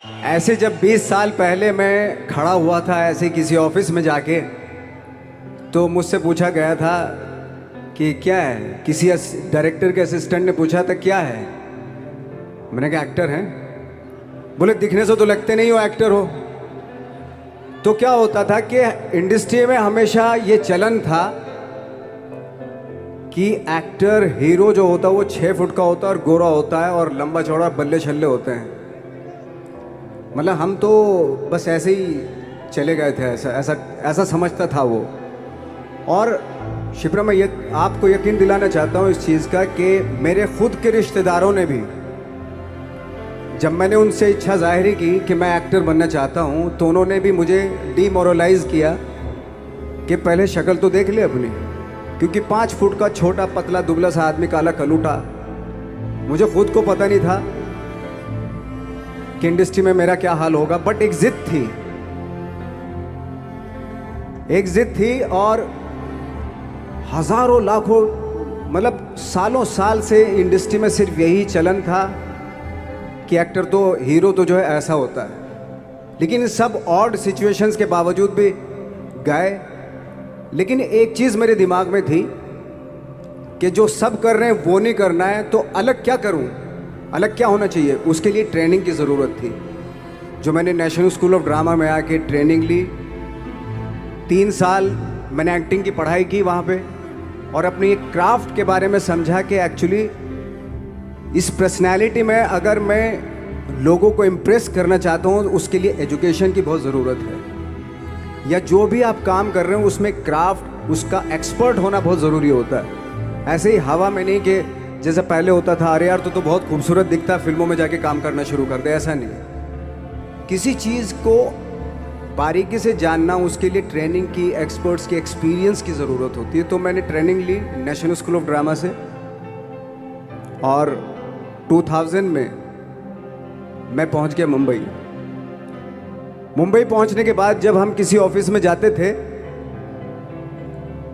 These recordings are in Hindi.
ऐसे जब 20 साल पहले मैं खड़ा हुआ था ऐसे किसी ऑफिस में जाके, तो मुझसे पूछा गया था कि क्या है। किसी डायरेक्टर के असिस्टेंट ने पूछा था क्या है। मैंने कहा एक्टर हैं। बोले दिखने से तो लगते नहीं हो एक्टर हो। तो क्या होता था कि इंडस्ट्री में हमेशा ये चलन था कि एक्टर हीरो जो होता है वो 6 फुट का होता है और गोरा होता है और लंबा चौड़ा बल्ले छल्ले होते हैं। मतलब हम तो बस ऐसे ही चले गए थे, ऐसा ऐसा ऐसा समझता था वो। और शिप्रा, मैं आपको यकीन दिलाना चाहता हूँ इस चीज़ का कि मेरे खुद के रिश्तेदारों ने भी, जब मैंने उनसे इच्छा जाहिर की कि मैं एक्टर बनना चाहता हूँ, तो उन्होंने भी मुझे डीमोरलाइज किया कि पहले शक्ल तो देख ले अपनी। क्योंकि 5 फुट का छोटा पतला दुबला सा आदमी, काला कलूटा, मुझे खुद को पता नहीं था कि इंडस्ट्री में मेरा क्या हाल होगा। बट एक जिद थी, एक जिद थी। और हजारों लाखों, मतलब सालों साल से इंडस्ट्री में सिर्फ यही चलन था कि एक्टर तो, हीरो तो जो है ऐसा होता है। लेकिन सब ऑड सिचुएशंस के बावजूद भी गए। लेकिन एक चीज़ मेरे दिमाग में थी कि जो सब कर रहे हैं वो नहीं करना है, तो अलग क्या करूं, अलग क्या होना चाहिए। उसके लिए ट्रेनिंग की ज़रूरत थी, जो मैंने नेशनल स्कूल ऑफ ड्रामा में आके ट्रेनिंग ली। 3 साल मैंने एक्टिंग की पढ़ाई की वहाँ पे, और अपनी एक क्राफ्ट के बारे में समझा कि एक्चुअली इस पर्सनैलिटी में अगर मैं लोगों को इम्प्रेस करना चाहता हूँ, उसके लिए एजुकेशन की बहुत ज़रूरत है। या जो भी आप काम कर रहे हो उसमें क्राफ्ट, उसका एक्सपर्ट होना बहुत ज़रूरी होता है। ऐसे ही हवा में नहीं कि जैसे पहले होता था, अरे यार तो बहुत खूबसूरत दिखता, फिल्मों में जाके काम करना शुरू कर दे, ऐसा नहीं। किसी चीज़ को बारीकी से जानना, उसके लिए ट्रेनिंग की, एक्सपर्ट्स की, एक्सपीरियंस की ज़रूरत होती है। तो मैंने ट्रेनिंग ली नेशनल स्कूल ऑफ ड्रामा से, और 2000 में मैं पहुंच गया मुंबई। मुंबई पहुंचने के बाद जब हम किसी ऑफिस में जाते थे,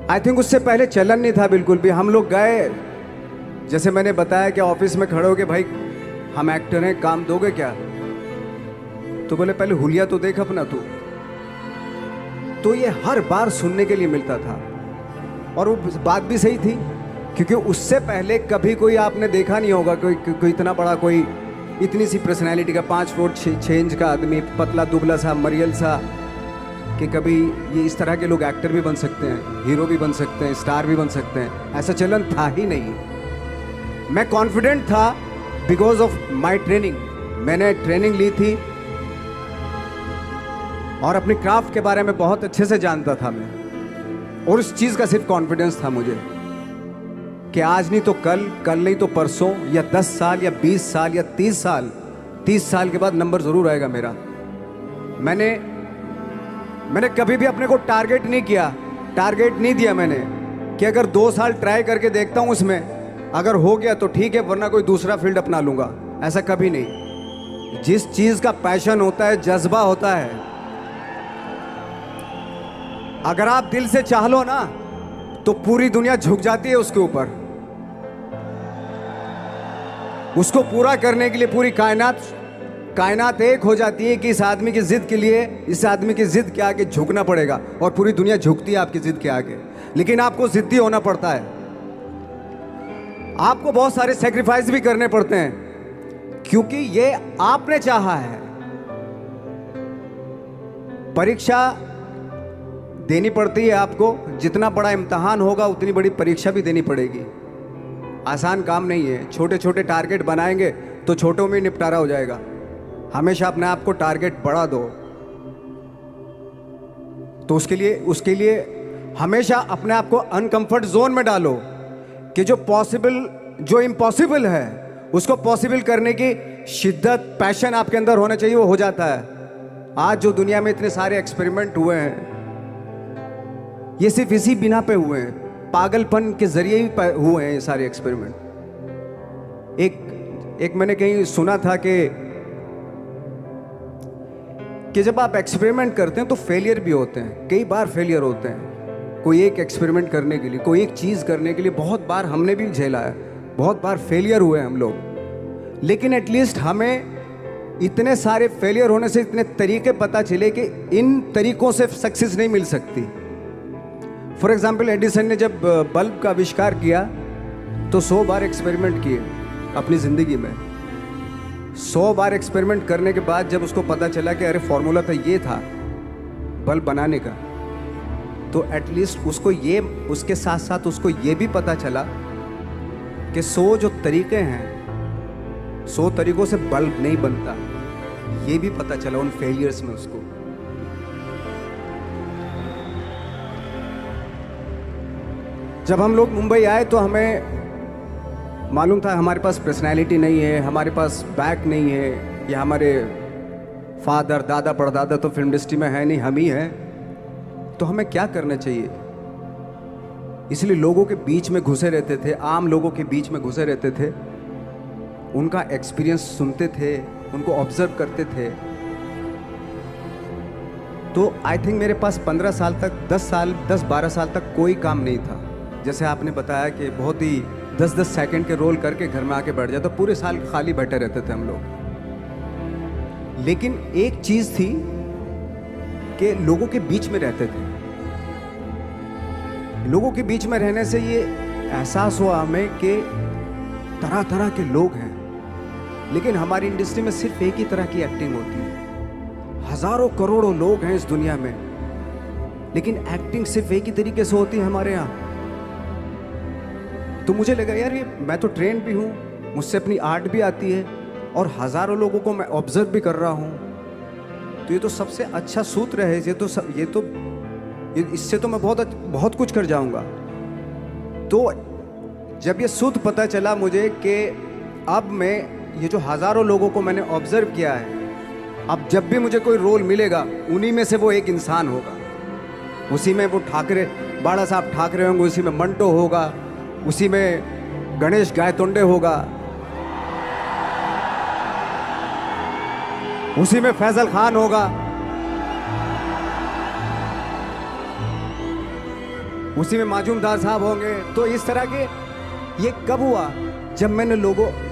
आई थिंक उससे पहले चलन नहीं था बिल्कुल भी। हम लोग गए, जैसे मैंने बताया कि ऑफिस में खड़े हो के, भाई हम एक्टर हैं, काम दोगे क्या? तो बोले पहले हुलिया तो देख अपना तू। तो ये हर बार सुनने के लिए मिलता था, और वो बात भी सही थी। क्योंकि उससे पहले कभी कोई आपने देखा नहीं होगा कोई इतना बड़ा, कोई इतनी सी पर्सनैलिटी का 5 फुट 6 इंच का आदमी, पतला दुबला सा मरियल सा, कि कभी ये इस तरह के लोग एक्टर भी बन सकते हैं, हीरो भी बन सकते हैं, स्टार भी बन सकते हैं। ऐसा चलन था ही नहीं। मैं कॉन्फिडेंट था बिकॉज ऑफ माई ट्रेनिंग। मैंने ट्रेनिंग ली थी और अपनी क्राफ्ट के बारे में बहुत अच्छे से जानता था मैं, और उस चीज़ का सिर्फ कॉन्फिडेंस था मुझे कि आज नहीं तो कल, कल नहीं तो परसों, या 10 साल या 20 साल या 30 साल के बाद नंबर ज़रूर आएगा मेरा। मैंने कभी भी अपने को टारगेट नहीं किया, टारगेट नहीं दिया मैंने कि अगर 2 साल ट्राई करके देखता हूँ, उसमें अगर हो गया तो ठीक है, वरना कोई दूसरा फील्ड अपना लूँगा। ऐसा कभी नहीं। जिस चीज़ का पैशन होता है, जज्बा होता है, अगर आप दिल से चाह लो ना, तो पूरी दुनिया झुक जाती है उसके ऊपर। उसको पूरा करने के लिए पूरी कायनात एक हो जाती है कि इस आदमी की जिद के लिए, इस आदमी की जिद के आगे झुकना पड़ेगा, और पूरी दुनिया झुकती है आपकी जिद के आगे। लेकिन आपको जिद्दी होना पड़ता है, आपको बहुत सारे सेक्रीफाइस भी करने पड़ते हैं, क्योंकि ये आपने चाहा है। परीक्षा देनी पड़ती है आपको, जितना बड़ा इम्तहान होगा उतनी बड़ी परीक्षा भी देनी पड़ेगी। आसान काम नहीं है। छोटे छोटे टारगेट बनाएंगे तो छोटों में निपटारा हो जाएगा। हमेशा अपने आप को टारगेट बढ़ा दो। तो उसके लिए हमेशा अपने आप को अनकंफर्ट जोन में डालो कि जो इम्पॉसिबल है उसको पॉसिबल करने की शिद्दत, पैशन आपके अंदर होना चाहिए, वो हो जाता है। आज जो दुनिया में इतने सारे एक्सपेरिमेंट हुए हैं, ये सिर्फ इसी बिना पे हुए हैं, पागलपन के जरिए ही हुए हैं ये सारे एक्सपेरिमेंट। एक मैंने कहीं सुना था कि जब आप एक्सपेरिमेंट करते हैं तो फेलियर भी होते हैं, कई बार फेलियर होते हैं। कोई एक एक्सपेरिमेंट करने के लिए, कोई एक चीज़ करने के लिए बहुत बार हमने भी झेला है, बहुत बार फेलियर हुए हम लोग। लेकिन एटलीस्ट हमें इतने सारे फेलियर होने से इतने तरीके पता चले कि इन तरीकों से सक्सेस नहीं मिल सकती। फॉर एग्जाम्पल, एडिसन ने जब बल्ब का आविष्कार किया तो 100 बार एक्सपेरिमेंट किए अपनी ज़िंदगी में। 100 बार एक्सपेरिमेंट करने के बाद जब उसको पता चला कि अरे फॉर्मूला तो ये था बल्ब बनाने का, तो एटलीस्ट उसको ये, उसके साथ साथ उसको ये भी पता चला कि 100 जो तरीके हैं, 100 तरीकों से बल्ब नहीं बनता, ये भी पता चला उन फेलियर्स में उसको। जब हम लोग मुंबई आए तो हमें मालूम था हमारे पास पर्सनैलिटी नहीं है, हमारे पास बैक नहीं है, या हमारे फादर दादा परदादा तो फिल्म इंडस्ट्री में है नहीं, हम ही हैं, तो हमें क्या करना चाहिए। इसलिए लोगों के बीच में घुसे रहते थे, आम लोगों के बीच में घुसे रहते थे, उनका एक्सपीरियंस सुनते थे, उनको ऑब्जर्व करते थे। तो आई थिंक मेरे पास 15 साल तक, 10-12 साल तक कोई काम नहीं था। जैसे आपने बताया कि बहुत ही 10-10 सेकंड के रोल करके घर में आके बैठ जाता, पूरे साल खाली बैठे रहते थे हम लोग। लेकिन एक चीज़ थी कि लोगों के बीच में रहते थे। लोगों के बीच में रहने से ये एहसास हुआ हमें कि तरह तरह के लोग हैं, लेकिन हमारी इंडस्ट्री में सिर्फ एक ही तरह की एक्टिंग होती है। हजारों करोड़ों लोग हैं इस दुनिया में, लेकिन एक्टिंग सिर्फ एक ही तरीके से होती है हमारे यहाँ। तो मुझे लगा यार, ये मैं तो ट्रेन भी हूँ, मुझसे अपनी आर्ट भी आती है, और हजारों लोगों को मैं ऑब्जर्व भी कर रहा हूँ, तो ये तो सबसे अच्छा सूत्र है। इससे तो मैं बहुत कुछ कर जाऊँगा। तो जब ये सूत्र पता चला मुझे कि अब मैं ये जो हजारों लोगों को मैंने ऑब्जर्व किया है, अब जब भी मुझे कोई रोल मिलेगा उन्हीं में से वो एक इंसान होगा। उसी में वो ठाकरे, बाड़ा साहब ठाकरे होंगे, उसी में मंटो होगा, उसी में गणेश गायतोंडे होगा, उसी में फैजल खान होगा, उसी में माजूमदार साहब होंगे। तो इस तरह के, ये कब हुआ? जब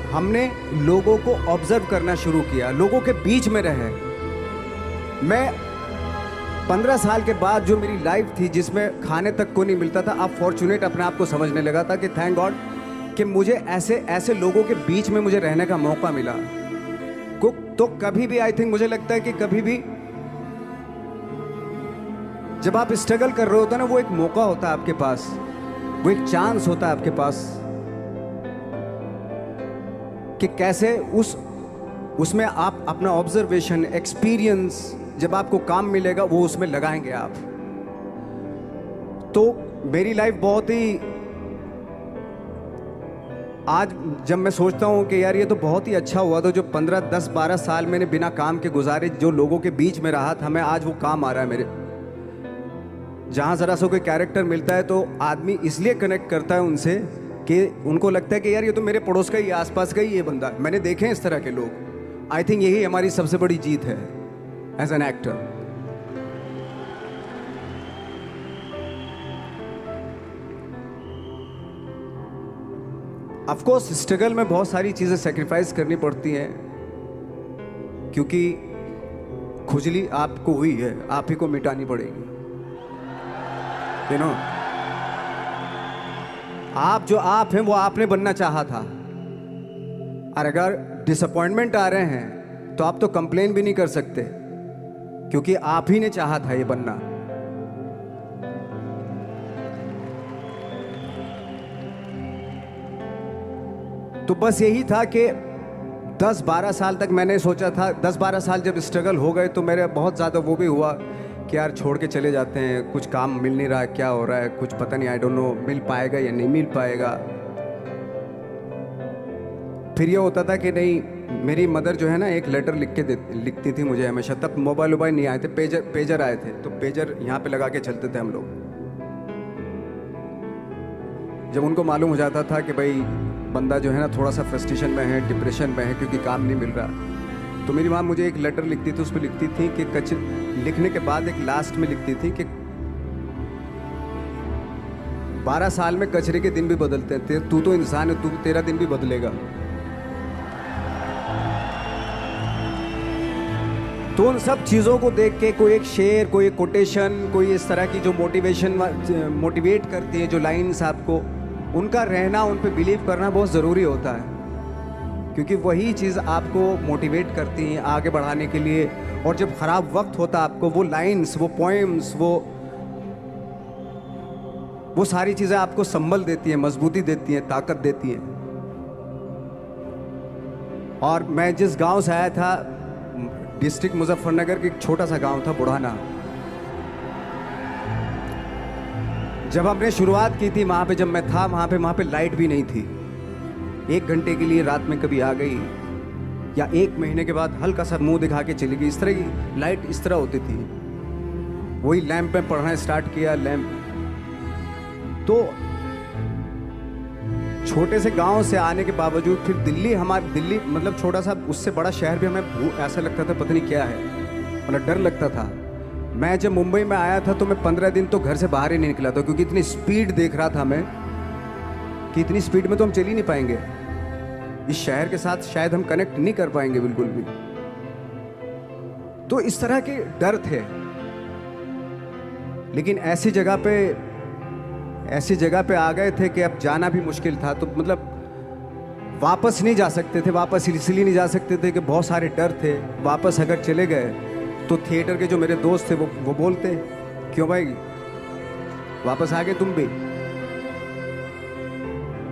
हमने लोगों को ऑब्जर्व करना शुरू किया, लोगों के बीच में रहे। मैं 15 साल के बाद जो मेरी लाइफ थी, जिसमें खाने तक को नहीं मिलता था, अब फॉर्चुनेट अपने आप को समझने लगा था कि थैंक गॉड कि मुझे ऐसे लोगों के बीच में मुझे रहने का मौका मिला। तो कभी भी आई थिंक मुझे लगता है कि कभी भी जब आप स्ट्रगल कर रहे होते ना, वो एक मौका होता है आपके पास, वो एक चांस होता है आपके पास कि कैसे उसमें आप अपना ऑब्जर्वेशन, एक्सपीरियंस, जब आपको काम मिलेगा वो उसमें लगाएंगे आप। तो मेरी लाइफ बहुत ही, आज जब मैं सोचता हूँ कि यार ये तो बहुत ही अच्छा हुआ, तो जो 15, 10, 12 साल मैंने बिना काम के गुजारे, जो लोगों के बीच में रहा था मैं, आज वो काम आ रहा है मेरे। जहाँ ज़रा सा कोई कैरेक्टर मिलता है तो आदमी इसलिए कनेक्ट करता है उनसे कि उनको लगता है कि यार ये तो मेरे पड़ोस का ही, आसपास का ही ये बंदा। मैंने देखे हैं इस तरह के लोग। आई थिंक यही हमारी सबसे बड़ी जीत है as an actor. Of course struggle में बहुत सारी चीज़ें सेक्रीफाइस करनी पड़ती हैं, क्योंकि खुजली आपको हुई है, आप ही को मिटानी पड़ेगी। यू नो, आप जो आप हैं वो आपने बनना चाहा था, और अगर डिसअपॉइंटमेंट आ रहे हैं तो आप तो कंप्लेन भी नहीं कर सकते, क्योंकि आप ही ने चाहा था ये बनना। तो बस यही था कि 10-12 साल तक मैंने सोचा था, 10-12 साल जब स्ट्रगल हो गए तो मेरे बहुत ज़्यादा वो भी हुआ कि यार छोड़ के चले जाते हैं, कुछ काम मिल नहीं रहा है, क्या हो रहा है, कुछ पता नहीं, आई डोंट नो मिल पाएगा या नहीं मिल पाएगा। फिर ये होता था कि नहीं, मेरी मदर जो है ना, एक लेटर लिखती थी मुझे हमेशा। तब मोबाइल नहीं आए थे, पेजर आए थे, तो पेजर यहाँ पे लगा के चलते थे हम लोग। जब उनको मालूम हो जाता था कि भाई बंदा जो है ना थोड़ा सा फ्रस्ट्रेशन में है, डिप्रेशन में है, क्योंकि काम नहीं मिल रहा, तो मेरी माँ मुझे एक लेटर लिखती थी। उस पर लिखती थी कि लिखने के बाद एक लास्ट में लिखती थी कि 12 साल में कचरे के दिन भी बदलते हैं, तू तो इंसान है, तेरा दिन भी बदलेगा। तो उन सब चीज़ों को देख के कोई एक शेर, कोई एक कोटेशन, कोई इस तरह की जो मोटिवेट करती है जो लाइंस आपको, उनका रहना, उन पे बिलीव करना बहुत ज़रूरी होता है, क्योंकि वही चीज़ आपको मोटिवेट करती हैं आगे बढ़ाने के लिए। और जब ख़राब वक्त होता है आपको, वो लाइंस, वो पोएम्स, वो सारी चीज़ें आपको संबल देती हैं, मजबूती देती हैं, ताकत देती हैं। और मैं जिस गांव से आया था, डिस्ट्रिक्ट मुजफ्फरनगर के एक छोटा सा गांव था बुढ़ाना। जब हमने शुरुआत की थी वहाँ पे, जब मैं था वहाँ पे लाइट भी नहीं थी। 1 घंटे के लिए रात में कभी आ गई, या 1 महीने के बाद हल्का सा मुंह दिखा के चली गई। इस तरह की लाइट इस तरह होती थी। वही लैंप में पढ़ना स्टार्ट किया, लैंप। तो छोटे से गांव से आने के बावजूद फिर दिल्ली मतलब छोटा सा, उससे बड़ा शहर भी हमें ऐसा लगता था पता नहीं क्या है, मतलब डर लगता था। मैं जब मुंबई में आया था तो मैं 15 दिन तो घर से बाहर ही नहीं निकला था, क्योंकि इतनी स्पीड देख रहा था मैं कि इतनी स्पीड में तो हम चल ही नहीं पाएंगे, इस शहर के साथ शायद हम कनेक्ट नहीं कर पाएंगे बिल्कुल भी। तो इस तरह के डर थे। लेकिन ऐसी जगह पे आ गए थे कि अब जाना भी मुश्किल था। तो मतलब वापस नहीं जा सकते थे, वापस इसलिए नहीं जा सकते थे कि बहुत सारे डर थे। वापस अगर चले गए तो थिएटर के जो मेरे दोस्त थे वो बोलते, क्यों भाई वापस आ गए तुम भी,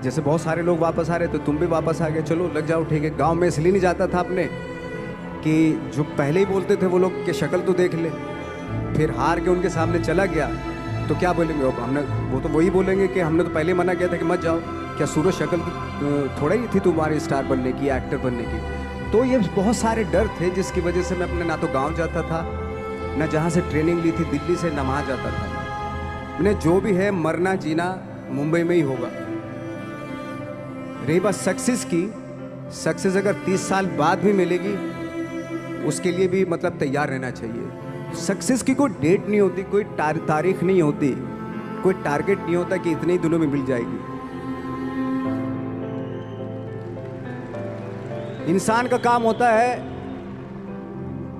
जैसे बहुत सारे लोग वापस आ रहे तो तुम भी वापस आ गए, चलो लग जाओ ठीक है। गांव में इसलिए नहीं जाता था अपने कि जो पहले ही बोलते थे वो लोग कि शक्ल तो देख ले, फिर हार के उनके सामने चला गया तो क्या बोलेंगे वो तो वही बोलेंगे कि हमने तो पहले मना किया था कि मत जाओ, क्या सूरज शक्ल थोड़ा ही थी तुम्हारी स्टार बनने की, एक्टर बनने की। तो ये बहुत सारे डर थे जिसकी वजह से मैं अपने ना तो गांव जाता था, ना जहाँ से ट्रेनिंग ली थी दिल्ली से, ना वहाँ जाता था। मैंने जो भी है मरना जीना मुंबई में ही होगा। रही बात सक्सेस की, सक्सेस अगर 30 साल बाद भी मिलेगी उसके लिए भी मतलब तैयार रहना चाहिए। सक्सेस की कोई डेट नहीं होती, कोई तारीख नहीं होती, कोई टारगेट नहीं होता कि इतने ही दिनों में मिल जाएगी। इंसान का काम होता है,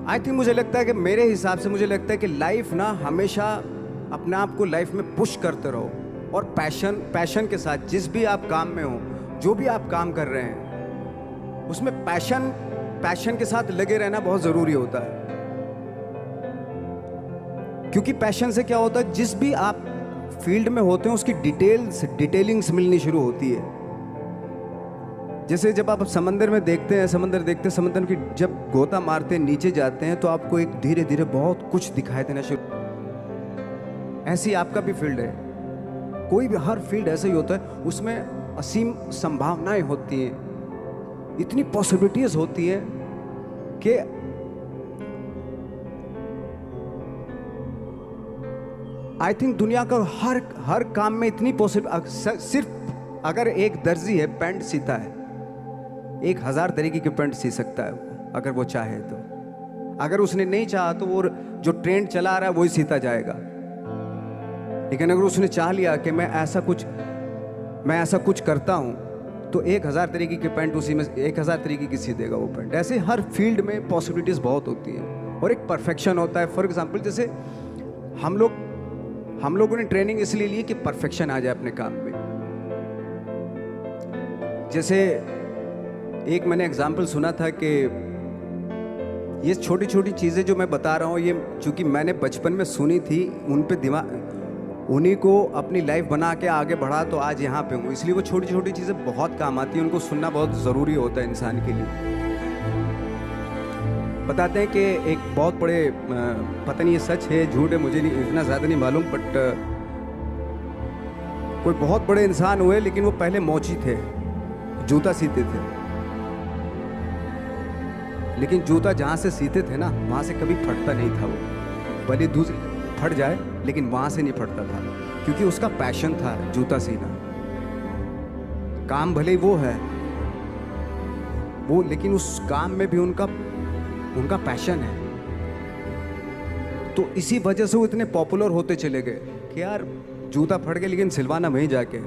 आई थिंक मुझे लगता है कि मेरे हिसाब से मुझे लगता है कि लाइफ ना हमेशा अपने आप को लाइफ में पुश करते रहो, और पैशन के साथ जिस भी आप काम में हो, जो भी आप काम कर रहे हैं उसमें पैशन के साथ लगे रहना बहुत ज़रूरी होता है। क्योंकि पैशन से क्या होता है, जिस भी आप फील्ड में होते हैं उसकी डिटेलिंग्स मिलनी शुरू होती है। जैसे जब आप समंदर में देखते हैं, समंदर की जब गोता मारते हैं, नीचे जाते हैं तो आपको एक धीरे धीरे बहुत कुछ दिखाई देना शुरू। ऐसी आपका भी फील्ड है, कोई भी हर फील्ड ऐसा ही होता है, उसमें असीम संभावनाएं होती हैं, इतनी पॉसिबिलिटीज होती हैं कि आई थिंक दुनिया का हर काम में इतनी सिर्फ अगर एक दर्जी है पैंट सीता है, 1000 तरीके की पैंट सी सकता है वो, अगर वो चाहे तो। अगर उसने नहीं चाहा तो वो जो ट्रेंड चला रहा है वही सीता जाएगा। लेकिन अगर उसने चाह लिया कि मैं ऐसा कुछ करता हूँ तो 1000 तरीके की पैंट उसी में 1000 तरीके की सी देगा वो पैंट। ऐसे हर फील्ड में पॉसिबिलिटीज़ बहुत होती हैं और एक परफेक्शन होता है। फॉर एग्जांपल जैसे हम लोगों ने ट्रेनिंग इसलिए ली कि परफेक्शन आ जाए अपने काम में। जैसे एक मैंने एग्जांपल सुना था कि ये छोटी छोटी चीज़ें जो मैं बता रहा हूँ, ये चूँकि मैंने बचपन में सुनी थी, उन पे उन्हीं को अपनी लाइफ बना के आगे बढ़ा तो आज यहाँ पे हूँ। इसलिए वो छोटी छोटी चीज़ें बहुत काम आती हैं, उनको सुनना बहुत ज़रूरी होता है इंसान के लिए। बताते हैं कि एक बहुत बड़े, पता नहीं ये सच है झूठ है, मुझे नहीं इतना ज़्यादा नहीं मालूम, बट कोई बहुत बड़े इंसान हुए, लेकिन वो पहले मोची थे, जूता सीते थे। लेकिन जूता जहाँ से सीते थे ना, वहाँ से कभी फटता नहीं था वो, भले दूसरी फट जाए लेकिन वहाँ से नहीं फटता था, क्योंकि उसका पैशन था जूता सीना। काम भले ही वो है वो, लेकिन उस काम में भी उनका पैशन है। तो इसी वजह से वो इतने पॉपुलर होते चले गए कि यार जूता फट गया लेकिन सिलवाना वहीं जाके,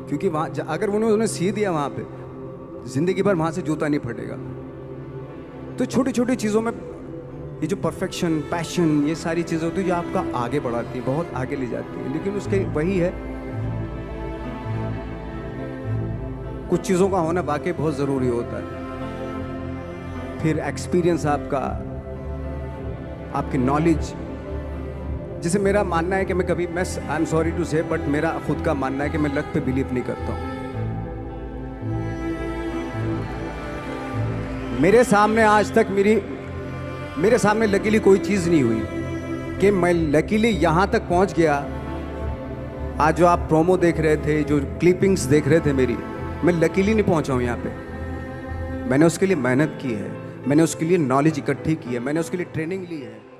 क्योंकि वहाँ अगर उन्होंने सी दिया वहाँ पे, जिंदगी भर वहाँ से जूता नहीं फटेगा। तो छोटी छोटी चीज़ों में ये जो परफेक्शन, पैशन, ये सारी चीज़ें होती है जो आपका आगे बढ़ाती है, बहुत आगे ले जाती है। लेकिन उसके वही है, कुछ चीज़ों का होना वाकई बहुत ज़रूरी होता है। फिर एक्सपीरियंस आपका, आपकी नॉलेज। जैसे मेरा मानना है कि मैं कभी, मैं आई एम सॉरी टू से, बट मेरा खुद का मानना है कि मैं लक पे बिलीव नहीं करता हूँ। मेरे सामने आज तक मेरे सामने लकीली कोई चीज़ नहीं हुई कि मैं लकीली यहाँ तक पहुँच गया। आज जो आप प्रोमो देख रहे थे, जो क्लिपिंग्स देख रहे थे मेरी, मैं लकीली नहीं पहुँचा हूँ यहाँ पे। मैंने उसके लिए मेहनत की है, मैंने उसके लिए नॉलेज इकट्ठी की है, मैंने उसके लिए ट्रेनिंग ली है।